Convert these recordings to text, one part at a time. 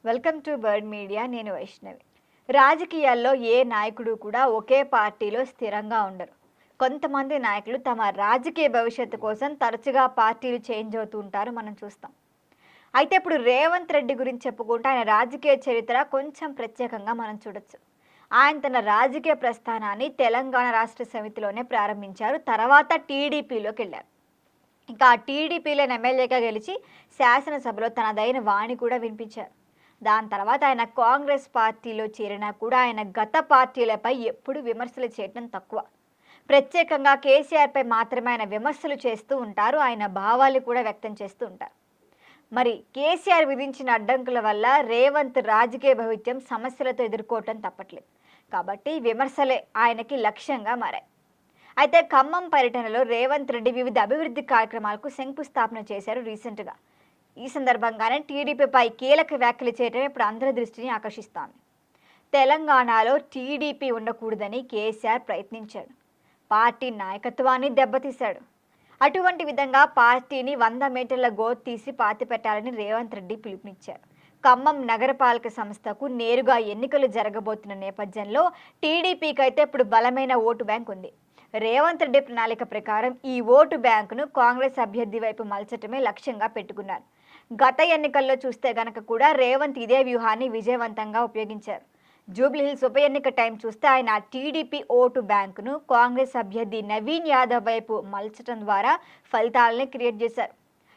Welcome to bird media. నేను వైష్ణవి. రాజకీయాల్లో ఏ నాయకుడు కూడా ఒకే పార్టీలో స్థిరంగా ఉండరు. కొంతమంది నాయకులు తమ రాజకీయ భవిష్యత్తు కోసం తరచుగా పార్టీలు చేంజ్ అవుతూ ఉంటారు, మనం చూస్తాం. అయితే ఇప్పుడు రేవంత్ రెడ్డి గురించి చెప్పుకుంటే ఆయన రాజకీయ చరిత్ర కొంచెం ప్రత్యేకంగా మనం చూడొచ్చు. ఆయన తన రాజకీయ ప్రస్థానాన్ని తెలంగాణ రాష్ట్ర సమితిలోనే ప్రారంభించారు. తర్వాత టీడీపీలోకి వెళ్ళారు. ఇంకా టీడీపీలో ఎమ్మెల్యేగా గెలిచి శాసనసభలో తనదైన వాణి కూడా వినిపించారు. దాని తర్వాత ఆయన కాంగ్రెస్ పార్టీలో చేరినా కూడా ఆయన గత పార్టీలపై ఎప్పుడు విమర్శలు చేయడం తక్కువ. ప్రత్యేకంగా కేసీఆర్పై మాత్రమే ఆయన విమర్శలు చేస్తూ ఉంటారు. ఆయన భావాలు కూడా వ్యక్తం చేస్తూ ఉంటారు. మరి కేసీఆర్ విధించిన అడ్డంకుల వల్ల రేవంత్ రాజకీయ భవిత్యం సమస్యలతో ఎదుర్కోవటం తప్పట్లేదు. కాబట్టి విమర్శలే ఆయనకి లక్ష్యంగా మారాయి. అయితే ఖమ్మం పర్యటనలో రేవంత్ రెడ్డి వివిధ అభివృద్ధి కార్యక్రమాలకు శంకుస్థాపన చేశారు రీసెంట్గా. ఈ సందర్భంగానే టీడీపీపై కీలక వ్యాఖ్యలు చేయడం ఇప్పుడు అందరి దృష్టిని ఆకర్షిస్తోంది. తెలంగాణలో టీడీపీ ఉండకూడదని కేసీఆర్ ప్రయత్నించాడు. పార్టీ నాయకత్వాన్ని దెబ్బతీశాడు. అటువంటి విధంగా పార్టీని 100 మీటర్ల గోతు తీసి పాతిపెట్టాలని రేవంత్ రెడ్డి పిలుపునిచ్చారు. ఖమ్మం నగరపాలక సంస్థకు నేరుగా ఎన్నికలు జరగబోతున్న నేపథ్యంలో టీడీపీకి అయితే ఇప్పుడు బలమైన ఓటు బ్యాంక్ ఉంది. రేవంత్ రెడ్డి ప్రణాళిక ప్రకారం ఈ ఓటు బ్యాంకును కాంగ్రెస్ అభ్యర్థి వైపు మలచటమే లక్ష్యంగా పెట్టుకున్నారు. గత ఎన్నికల్లో చూస్తే గనక కూడా రేవంత్ ఇదే వ్యూహాన్ని విజయవంతంగా ఉపయోగించారు. జూబ్లీహిల్స్ ఉప ఎన్నిక టైం చూస్తే ఆయన టీడీపీ ఓటు బ్యాంకును కాంగ్రెస్ అభ్యర్థి నవీన్ యాదవ్ వైపు మలచడం ద్వారా ఫలితాలని క్రియేట్ చేశారు.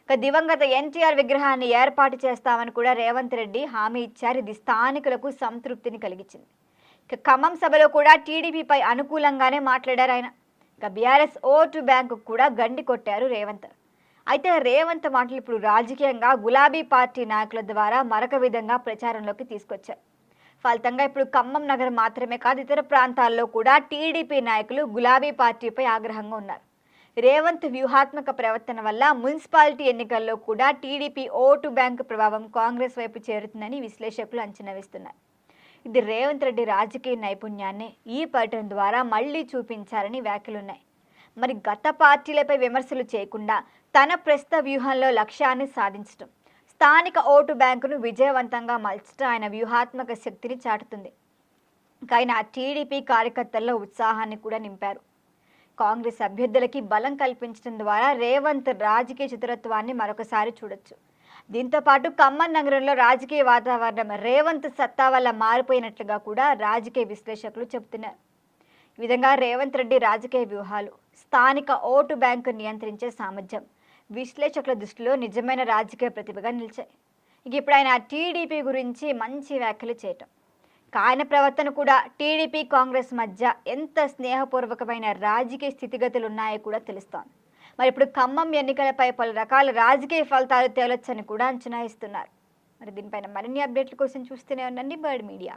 దివంగత ఎన్టీఆర్ విగ్రహాన్ని ఏర్పాటు చేస్తామని కూడా రేవంత్ రెడ్డి హామీ ఇచ్చారు. ఇది స్థానికులకు సంతృప్తిని కలిగించింది. ఖమ్మం సభలో కూడా టీడీపీపై అనుకూలంగానే మాట్లాడారు ఆయన. బీఆర్ఎస్ ఓటు బ్యాంకు కూడా గండి కొట్టారు రేవంత్. అయితే రేవంత్ మాటలు ఇప్పుడు రాజకీయంగా గులాబీ పార్టీ నాయకుల ద్వారా మరొక విధంగా ప్రచారంలోకి తీసుకొచ్చారు. ఫలితంగా ఇప్పుడు ఖమ్మం నగరం మాత్రమే కాదు, ఇతర ప్రాంతాల్లో కూడా టీడీపీ నాయకులు గులాబీ పార్టీపై ఆగ్రహంగా ఉన్నారు. రేవంత్ వ్యూహాత్మక ప్రవర్తన వల్ల మున్సిపాలిటీ ఎన్నికల్లో కూడా టీడీపీ ఓటు బ్యాంకు ప్రభావం కాంగ్రెస్ వైపు చేరుతుందని విశ్లేషకులు అంచనా వేస్తున్నారు. ఇది రేవంత్ రెడ్డి రాజకీయ నైపుణ్యాన్ని ఈ పర్యటన ద్వారా మళ్లీ చూపించారని వ్యాఖ్యలున్నాయి. మరి గత పార్టీలపై విమర్శలు చేయకుండా తన ప్రస్తుత వ్యూహంలో లక్ష్యాన్ని సాధించడం, స్థానిక ఓటు బ్యాంకును విజయవంతంగా మలచడం ఆయన వ్యూహాత్మక శక్తిని చాటుతుంది. ఆయన టీడీపీ కార్యకర్తల్లో ఉత్సాహాన్ని కూడా నింపారు. కాంగ్రెస్ అభ్యర్థులకి బలం కల్పించడం ద్వారా రేవంత్ రాజకీయ చతురత్వాన్ని మరొకసారి చూడొచ్చు. దీంతో పాటు ఖమ్మం నగరంలో రాజకీయ వాతావరణం రేవంత్ సత్తా వల్ల మారిపోయినట్లుగా కూడా రాజకీయ విశ్లేషకులు చెబుతున్నారు. ఈ విధంగా రేవంత్ రెడ్డి రాజకీయ వ్యూహాలు, స్థానిక ఓటు బ్యాంకు నియంత్రించే సామర్థ్యం విశ్లేషకుల దృష్టిలో నిజమైన రాజకీయ ప్రతిభగా నిలిచాయి. ఇప్పుడు ఆయన టీడీపీ గురించి మంచి వ్యాఖ్యలు చేయటం, ఆయన ప్రవర్తన కూడా టీడీపీ కాంగ్రెస్ మధ్య ఎంత స్నేహపూర్వకమైన రాజకీయ స్థితిగతులు ఉన్నాయో కూడా తెలుస్తోంది. మరి ఇప్పుడు ఖమ్మం ఎన్నికలపై పలు రకాల రాజకీయ ఫలితాలు తేలొచ్చని కూడా అంచనా ఇస్తున్నారు. మరి దీనిపైన మరిన్ని అప్డేట్ల కోసం చూస్తూనే ఉండండి బర్డ్ మీడియా.